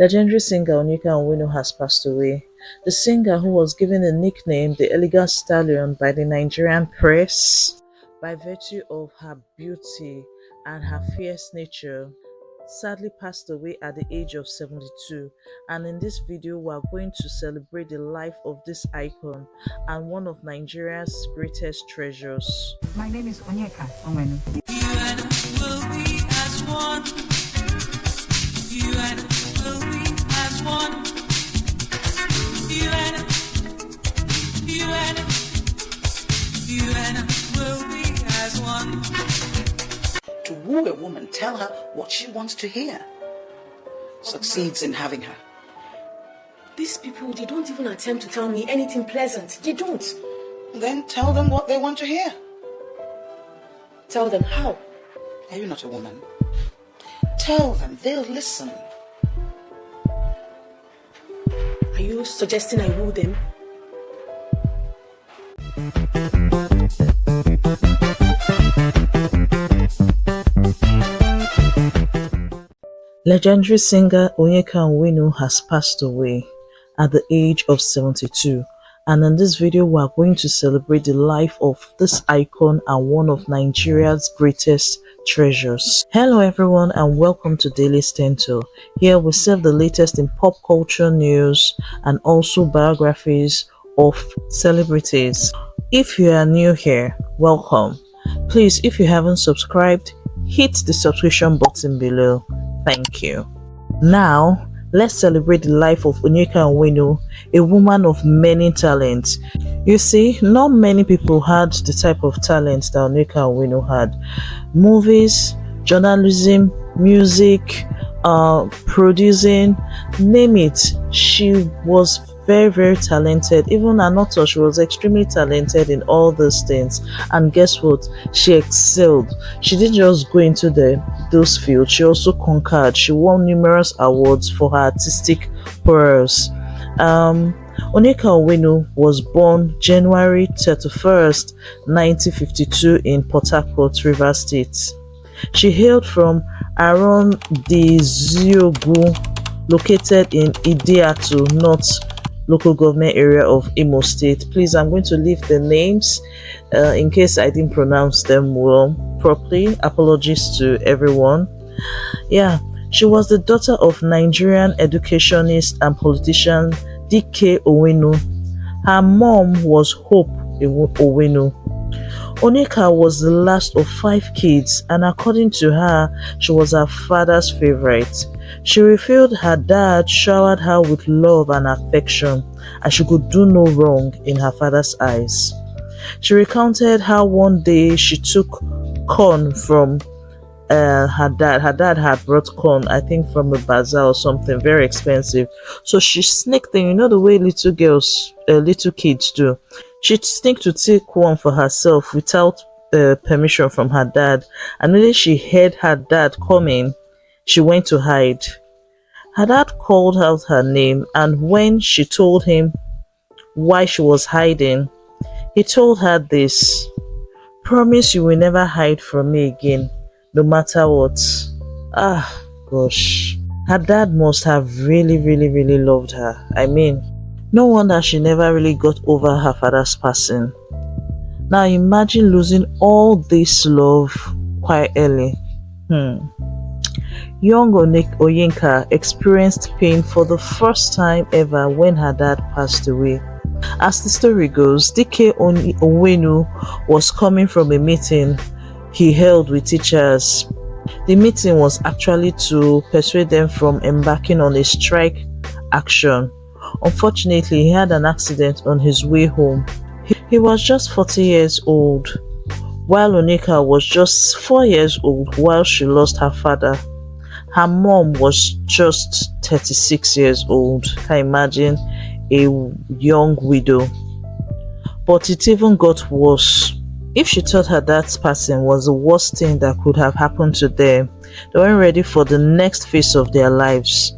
Legendary singer Onyeka Onwenu'S has passed away. The singer, who was given the nickname the Elegant Stallion by the Nigerian press by virtue of her beauty and her fierce nature, sadly passed away at the age of 72. And in this video, we are going to celebrate the life of this icon and one of Nigeria's greatest treasures. My name is Onyeka Onwenu. You and I will be as one. You and I will be as one. You and I, you and I, you and I will be as one. To woo a woman, tell her what she wants to hear. Succeeds in having her. These people, they don't even attempt to tell me anything pleasant. They don't. Then tell them what they want to hear. Tell them how. Are you not a woman? Tell them, they'll listen. Are you suggesting I woo them? Legendary singer Onyeka Onwenu'S has passed away at the age of 72, and in this video we are going to celebrate the life of this icon and one of Nigeria's greatest treasures. Hello everyone and welcome to Daily Stento. Here we serve the latest in pop culture news and also biographies of celebrities. If you are new here, welcome. Please, if you haven't subscribed, hit the subscription button below. Thank you. Now, let's celebrate the life of Onyeka Onwenu'S, a woman of many talents. You see, not many people had the type of talent that Onyeka Onwenu'S had. Movies, journalism, music, producing, name it. She was very talented. Even an author, she was extremely talented in all those things. And guess what? She excelled. She didn't just go into those fields, she also conquered. She won numerous awards for her artistic prowess. Onyeka Onwenu'S was born January 31st, 1952 in Port Harcourt, Rivers State. She hailed from Aron the Ziogu, located in Idiatu North local government area of Imo State. Please, I'm going to leave the names in case I didn't pronounce them well properly. Apologies to everyone. Yeah, she was the daughter of Nigerian educationist and politician D.K. Onwenu. Her mom was Hope Onwenu. Onyeka was the last of 5 kids, and according to her, she was her father's favorite. She revealed her dad showered her with love and affection, and she could do no wrong in her father's eyes. She recounted how one day she took corn from her dad. Her dad had brought corn, I think from a bazaar or something, very expensive. So she sneaked in, you know the way little girls, little kids do. She'd sneak to take one for herself without permission from her dad, and when she heard her dad coming, she went to hide. Her dad called out her name, and when she told him why she was hiding, he told her this: "Promise you will never hide from me again, no matter what." Ah, gosh. Her dad must have really loved her. I mean, no wonder she never really got over her father's passing. Now imagine losing all this love quite early. Young Onyeka experienced pain for the first time ever when her dad passed away. As the story goes, D.K. Onwenu was coming from a meeting he held with teachers. The meeting was actually to persuade them from embarking on a strike action. Unfortunately, he had an accident on his way home. He was just 40 years old, while Onyeka was just 4 years old while she lost her father. Her mom was just 36 years old. Can you imagine a young widow? But it even got worse. If she thought her dad's passing was the worst thing that could have happened to them, they weren't ready for the next phase of their lives.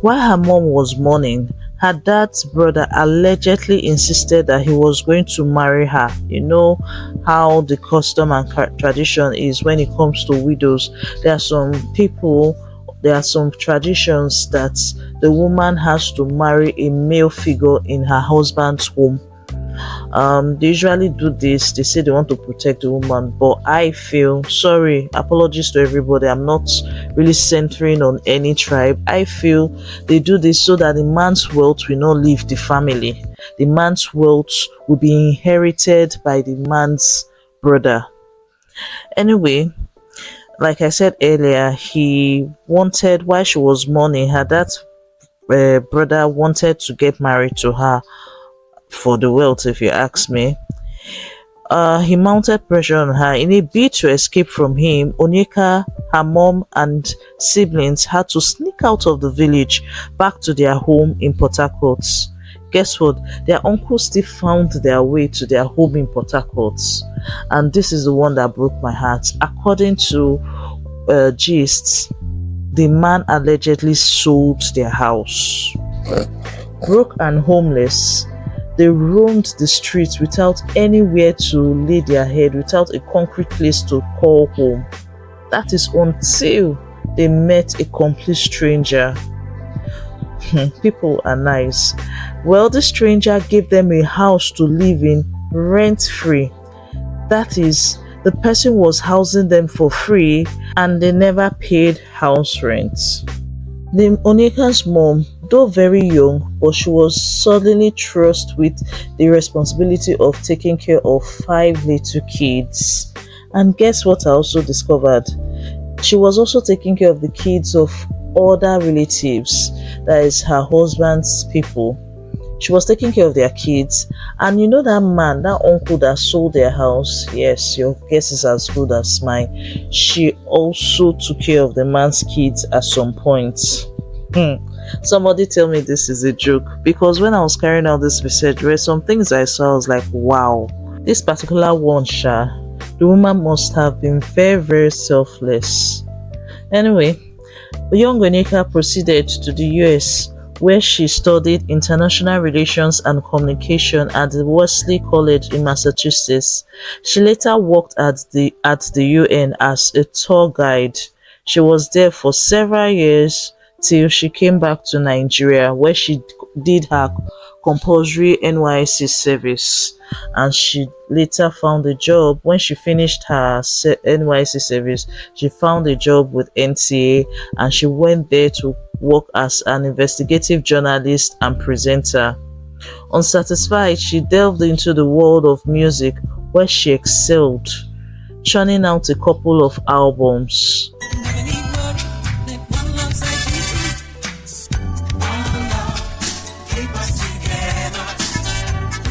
While her mom was mourning, her dad's brother allegedly insisted that he was going to marry her. You know how the custom and tradition is when it comes to widows. There are some people, there are some traditions that the woman has to marry a male figure in her husband's home. They usually do this. They say they want to protect the woman, but I feel, sorry, apologies to everybody, I'm not really centering on any tribe. I feel they do this so that the man's wealth will not leave the family. The man's wealth will be inherited by the man's brother. Anyway, like I said earlier, he wanted, while she was mourning her, that brother wanted to get married to her for the wealth, if you ask me. He mounted pressure on her. In a bid to escape from him, Onyeka, her mom, and siblings had to sneak out of the village back to their home in Port Harcourt. Guess what? Their uncles still found their way to their home in Port Harcourt. And this is the one that broke my heart. According to gists, the man allegedly sold their house. Broke and homeless, they roamed the streets without anywhere to lay their head, without a concrete place to call home. That is until they met a complete stranger. People are nice. Well, the stranger gave them a house to live in rent-free. That is, the person was housing them for free and they never paid house rent. The Onyeka's mom, though very young, but she was suddenly trusted with the responsibility of taking care of 5 little kids. And guess what I also discovered? She was also taking care of the kids of other relatives, that is her husband's people. She was taking care of their kids. And you know that man, that uncle that sold their house, yes, your guess is as good as mine. She also took care of the man's kids at some point. Somebody tell me this is a joke, because when I was carrying out this research, there were some things I saw, I was like, wow, this particular one, the woman must have been very, very selfless. Anyway, the young Onyeka proceeded to the U.S., where she studied international relations and communication at the U.S.A College in Massachusetts. She later worked at the UN as a tour guide. She was there for several years till she came back to Nigeria, where she did her compulsory NYSC service, and she later found a job. When she finished her NYSC service, she found a job with NTA, and she went there to work as an investigative journalist and presenter. Unsatisfied, she delved into the world of music, where she excelled, churning out a couple of albums. Never need worry, let one love side Jesus. One love, keep us together.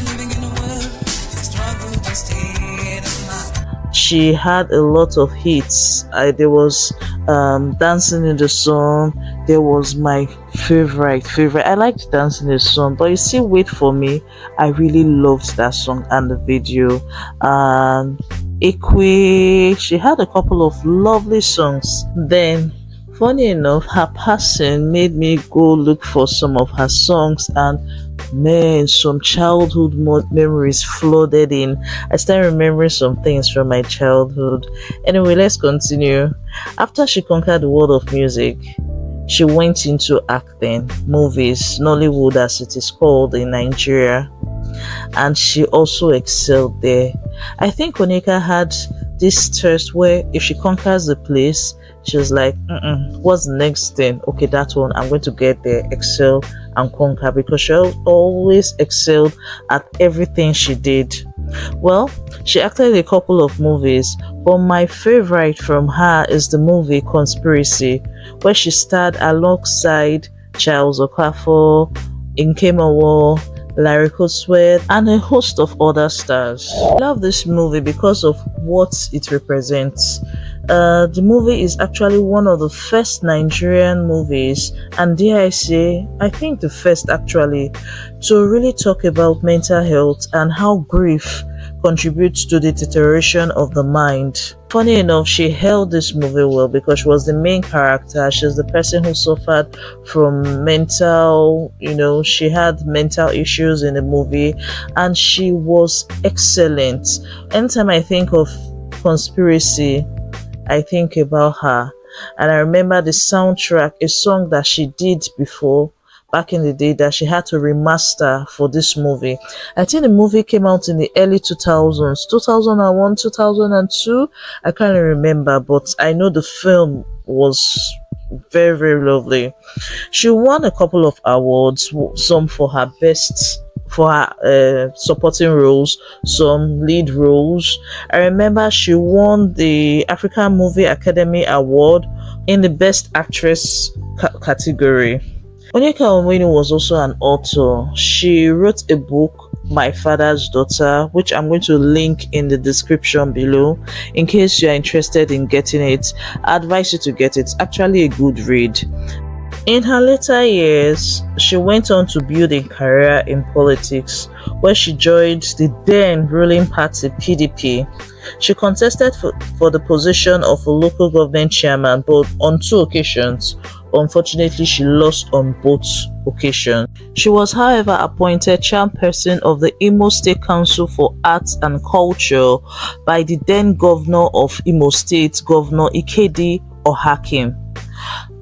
Living in a world, the struggle just hit us now. She had a lot of hits. There was Dancing in the Sun. There was my favorite. I liked Dancing in the Sun, but you see, Wait For Me, I really loved that song and the video. Ekwe, she had a couple of lovely songs. Then, funny enough, her passing made me go look for some of her songs, and man, some childhood memories flooded in. I started remembering some things from my childhood. Anyway, let's continue. After she conquered the world of music, she went into acting, movies, Nollywood as it is called in Nigeria, and she also excelled there. I think Onyeka had this thirst where if she conquers the place, she was like, what's the next thing? Okay, that one, I'm going to get there, excel and conquer, because she always excelled at everything she did. Well, she acted in a couple of movies, but my favorite from her is the movie Conspiracy, where she starred alongside Charles Okafor, Nkemowo, Larry Sweat, and a host of other stars. I love this movie because of what it represents. The movie is actually one of the first Nigerian movies, and dare I say, I think the first actually, to really talk about mental health and how grief contributes to the deterioration of the mind. Funny enough, she held this movie well because she was the main character. She's the person who suffered from mental, she had mental issues in the movie, and she was excellent. Anytime I think of Conspiracy, I think about her, and I remember the soundtrack, a song that she did before. back in the day that she had to remaster for this movie. I think the movie came out in the early 2000s, 2001, 2002. I can't remember, but I know the film was very, very lovely. She won a couple of awards, some for her best, for her supporting roles, some lead roles. I remember she won the African Movie Academy Award in the Best Actress category. Onyeka Onwenu was also an author. She wrote a book, My Father's Daughter, which I'm going to link in the description below in case you're interested in getting it. I advise you to get it. It's actually a good read. In her later years, she went on to build a career in politics, where she joined the then ruling party PDP. She contested for the position of a local government chairman, but on 2 occasions. Unfortunately, she lost on both occasions. She was, however, appointed chairperson of the Imo State Council for Arts and Culture by the then governor of Imo State, Governor decades.She.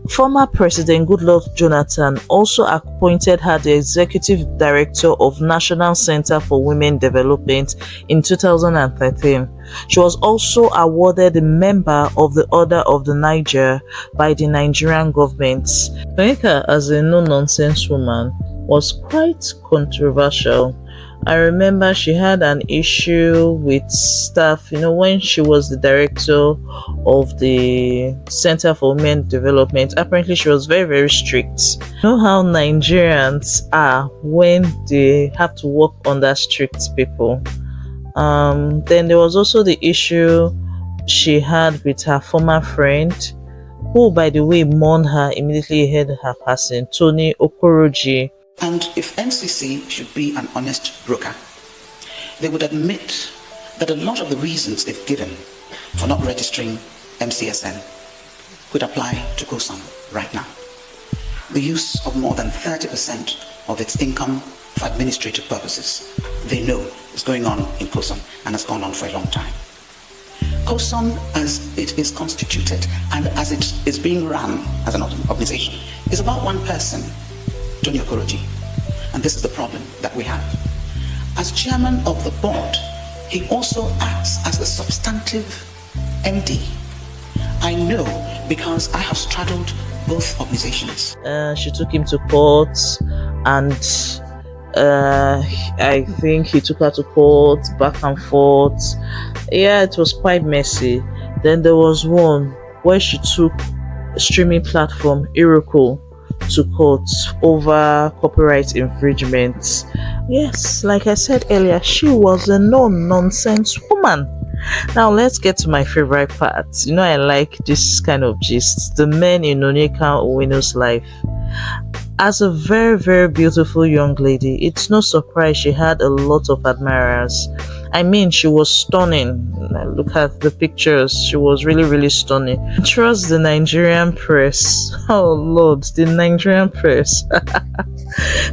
Former President Goodluck Jonathan also appointed her the Executive Director of National Center for Women Development in 2013. She was also awarded a member of the Order of the Niger by the Nigerian government. Onyeka, as a no-nonsense woman, was quite controversial. I remember she had an issue with staff, when she was the director of the Center for Women Development. Apparently, she was very, very strict. You know how Nigerians are when they have to work under strict people. Then there was also the issue she had with her former friend, who, by the way, mourned her immediately ahead of her passing, Tony Okoroji. And if NCC should be an honest broker, they would admit that a lot of the reasons they've given for not registering MCSN would apply to COSOM right now. The use of more than 30% of its income for administrative purposes, they know is going on in COSOM and has gone on for a long time. COSOM, as it is constituted and as it is being run as an organization, is about one person, Tony Okoroji. And this is the problem that we have. As chairman of the board, he also acts as the substantive MD. I know because I have straddled both organizations. She took him to court, and I think he took her to court, back and forth. Yeah, it was quite messy. Then there was one where she took a streaming platform, Iroko, to court over copyright infringements. Yes, like I said earlier, she was a no-nonsense woman. Now let's get to my favorite part. I like this kind of gist. The men in Onyeka Onwenu'S life. As a very, very beautiful young lady, it's no surprise she had a lot of admirers. I mean, she was stunning. Look at the pictures. She was really, really stunning. Trust the Nigerian press. Oh Lord, the Nigerian press.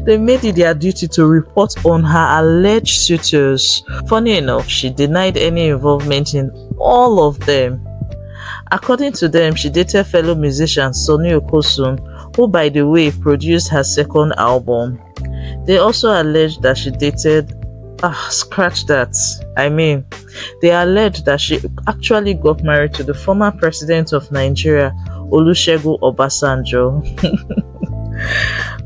They made it their duty to report on her alleged suitors. Funny enough, she denied any involvement in all of them. According to them, she dated fellow musician Sonny Okosun, who, by the way, produced her second album. They also alleged that she dated scratch that. They alleged that she actually got married to the former president of Nigeria, Olusegun Obasanjo.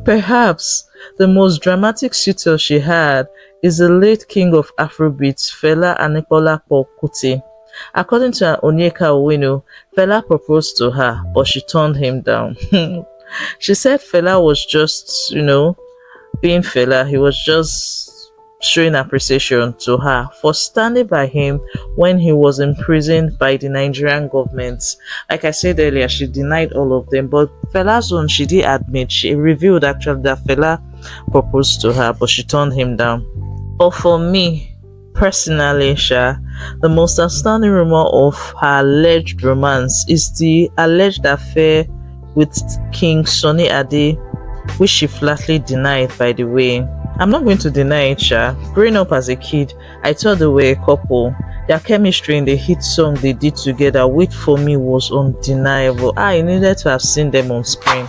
Perhaps the most dramatic suitor she had is the late king of Afrobeat, Fela Anikulapo Kuti. According to Onyeka Onwenu, Fela proposed to her, but she turned him down. She said Fela was just, being Fela. He was just showing appreciation to her for standing by him when he was imprisoned by the Nigerian government. Like I said earlier, she denied all of them, but Fela's own, she did admit, she revealed actually that Fela proposed to her, but she turned him down. But for me, personally, the most outstanding rumor of her alleged romance is the alleged affair with King Sunny Ade, which she flatly denied, by the way. I'm not going to deny it, Growing up as a kid, I thought they were a couple. Their chemistry in the hit song they did together, which for me was undeniable. I needed to have seen them on screen.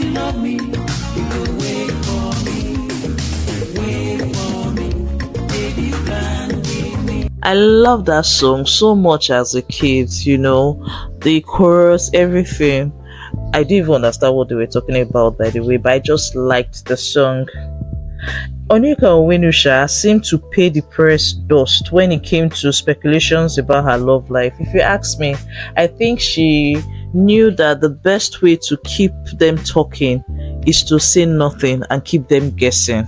you love me, you will wait for me. Wait for me, baby, plan with me. I love that song so much as a kid, the chorus, everything. I didn't even understand what they were talking about, by the way, but I just liked the song. Onyeka Onwenu'S seemed to pay the press dust when it came to speculations about her love life. If you ask me, I think she knew that the best way to keep them talking is to say nothing and keep them guessing.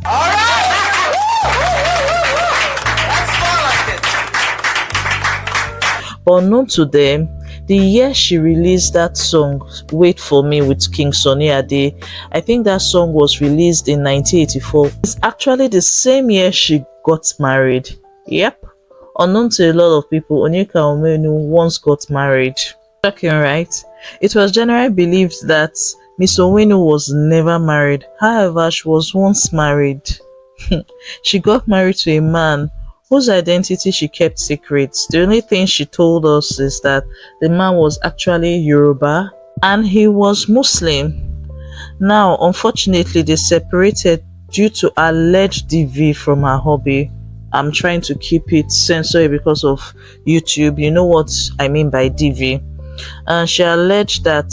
But unknown to them, the year she released that song, Wait For Me with King Sunny Ade, I think that song was released in 1984. It's actually the same year she got married. Yep. Unknown to a lot of people, Onyeka Onwenu once got married. Shocking, right? It was generally believed that Miss Onwenu was never married. However, she was once married. She got married to a man whose identity she kept secret. The only thing she told us is that the man was actually Yoruba and he was Muslim. Now, unfortunately, they separated due to alleged DV from her hobby. I'm trying to keep it censored because of YouTube. You know what I mean by DV. She alleged that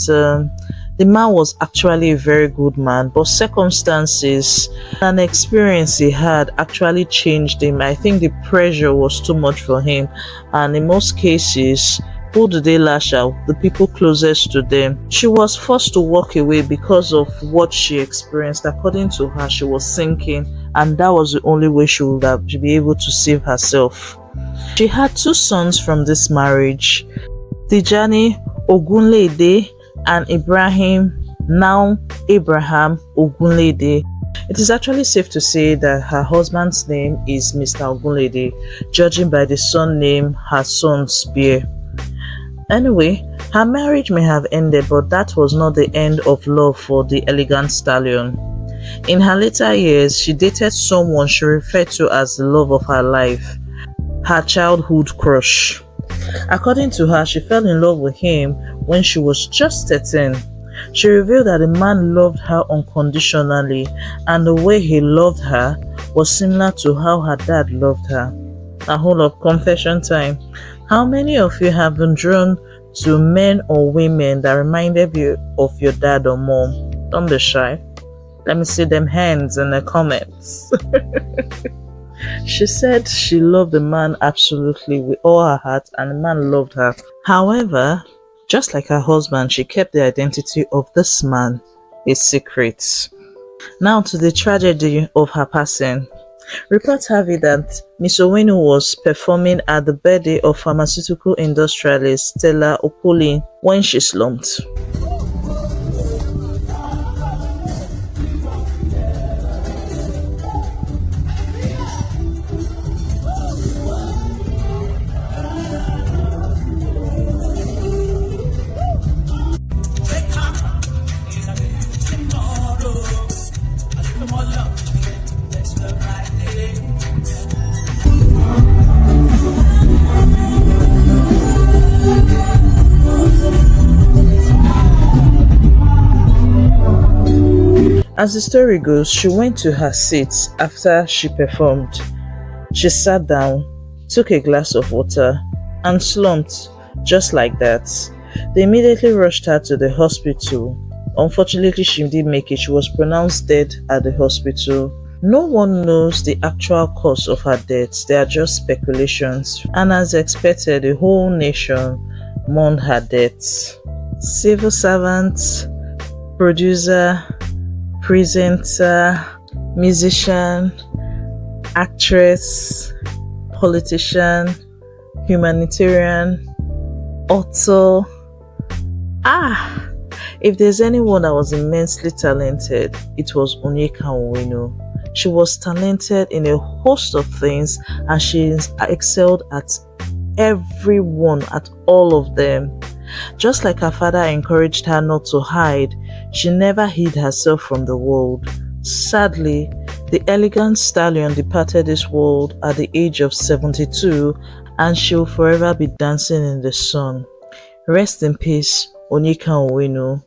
the man was actually a very good man, but circumstances and experience he had actually changed him. I think the pressure was too much for him, and in most cases, who do they lash out? The people closest to them. She was forced to walk away because of what she experienced. According to her, she was sinking, and that was the only way she would have been able to save herself. She had 2 sons from this marriage, Tijani Ogunlede and Ibrahim, now Abraham Ogunlede. It is actually safe to say that her husband's name is Mr. Ogunlede, judging by the son name her sons bear. Anyway, her marriage may have ended, but that was not the end of love for the Elegant Stallion. In her later years, she dated someone she referred to as the love of her life, her childhood crush. According to her, she fell in love with him when she was just 13. She revealed that the man loved her unconditionally, and the way he loved her was similar to how her dad loved her. Now hold up, confession time. How many of you have been drawn to men or women that reminded you of your dad or mom? Don't be shy. Let me see them hands in the comments. She said she loved the man absolutely with all her heart, and the man loved her. However, just like her husband, she kept the identity of this man a secret. Now to the tragedy of her passing. Reports have it that Miss Onwenu was performing at the birthday of pharmaceutical industrialist Stella Okoli when she slumped. As the story goes, she went to her seat after she performed. She sat down, took a glass of water, and slumped just like that. They immediately rushed her to the hospital. Unfortunately, she didn't make it. She was pronounced dead at the hospital. No one knows the actual cause of her death. They are just speculations. And as expected, the whole nation mourned her death. Civil servants, producer, presenter, musician, actress, politician, humanitarian, author. If there's anyone that was immensely talented, it was Onyeka Onwenu. She was talented in a host of things, and she excelled at everyone, at all of them. Just like her father encouraged her not to hide, she never hid herself from the world. Sadly, the Elegant Stallion departed this world at the age of 72, and she'll forever be dancing in the sun. Rest in peace, Onyeka Onwenu.